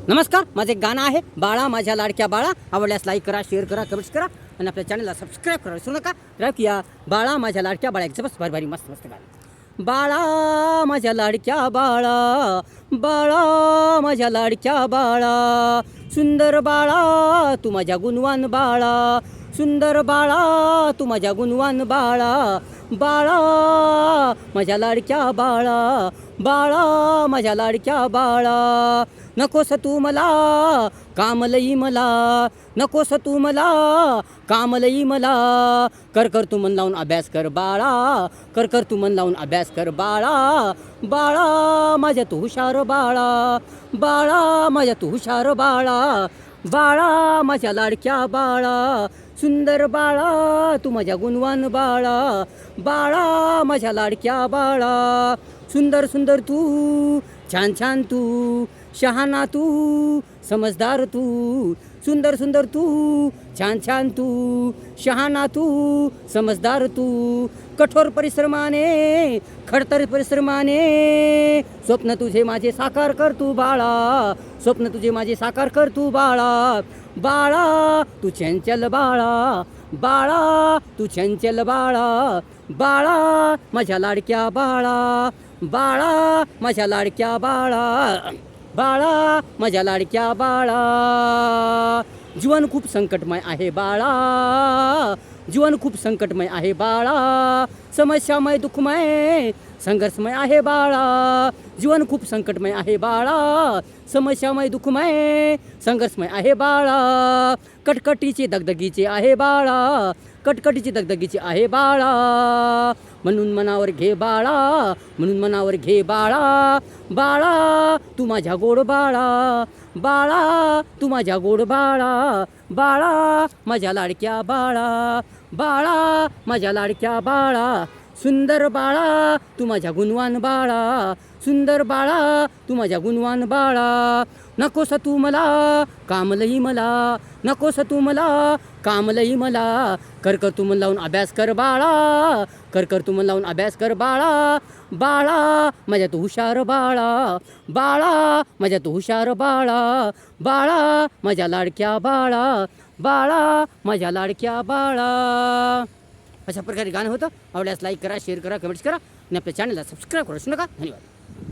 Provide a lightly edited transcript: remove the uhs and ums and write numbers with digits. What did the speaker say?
नमस्कार, माझे गाणं आहे बाळा माझ्या लाडक्या बाळा. आवडल्यास लाईक करा, शेअर करा, कमेंट्स करा आणि आपल्या चॅनलला सबस्क्राईब करा विसरू नका. या बाळा माझ्या लाडक्या बाळा एक जबरदस्त भारी मस्त मस्त गाणं. बाळा माझ्या लाडक्या बाळा, बाळा माझ्या लाडक्या बाळा, सुंदर बाळा तू माझ्या गुणवान बाळा, सुंदर बाळा तू माझ्या गुणवान बाळा, बाळा माझ्या लाडक्या बाळा, बाळा माझ्या लाडक्या बाळा. नकोस तू मला कामलई मला, नकोस तू मला कामलई मला, कर कर तू मन लावून अभ्यास कर बाळा, कर कर तू मन लावून अभ्यास कर बाळा, बाळा माझ्या तू हुशार बाळा, बाळा माझ्या तू हुशार बाळा, बाळा माझ्या लाडक्या बाळा, सुंदर बाळा तू माझ्या गुणवान बाळा, बाळा माझ्या लाडक्या बाळा. सुंदर सुंदर तू, छान छान तू, शहाणा तू, समजदार तू, सुंदर सुंदर तू, छान छान तू, शहाणा तू, समजदार तू. कठोर परिश्रमाने, खडतर परिश्रमाने, स्वप्न तुझे माझे साकार कर तू बाळा, स्वप्न तुझे माझे साकार कर तू बाळा, बाळा तू चंचल बाळा, बाळा तू चंचल बाळा, बाळा माझ्या लाडक्या बाळा, बाळा माझ्या लाडक्या बाळा, बाळा माझ्या लाडक्या बाळा. जीवन खूप संकटमय आहे बाळा, जीवन खूप संकटमय आहे बाळा, समस्यामय दुःखमय संघर्षमय आहे बाळा, जीवन खूप संकटमय आहे बाळा, समस्यामय दुःखमय संघर्षमय आहे बाळा. कटकटीचे दगदगीचे आहे बाळा, कटकटीची दगदगीची आहे बाळा, म्हणून मनावर घे बाळा, म्हणून मनावर घे बाळा, बाळा तू माझ्या गोड बाळा, बाळा तू माझ्या गोड बाळा, बाळा माझ्या लाडक्या बाळा, बाळा माझ्या लाडक्या बाळा. सुंदर बाळा तू माझ्या गुणवान बाळा, सुंदर बाळा तू माझ्या गुणवान बाळा. नकोस तू मला कामलई मला, नकोस तू मला कामलई मला, कर कर तू मन लावून अभ्यास कर बाळा, कर कर तू मन लावून अभ्यास कर बाळा, बाळा माझ्या तू हुशार बाळा, बाळा माझ्या तू हुशार बाळा, बाळा माझ्या लाडक्या बाळा, बाळा माझ्या लाडक्या बाळा. अशा प्रकारे गाणं होतं. आवडल्यास लाईक करा, शेअर करा, कमेंट्स करा आणि आपल्या चॅनलला सबस्क्राईब करा विसरू नका. धन्यवाद.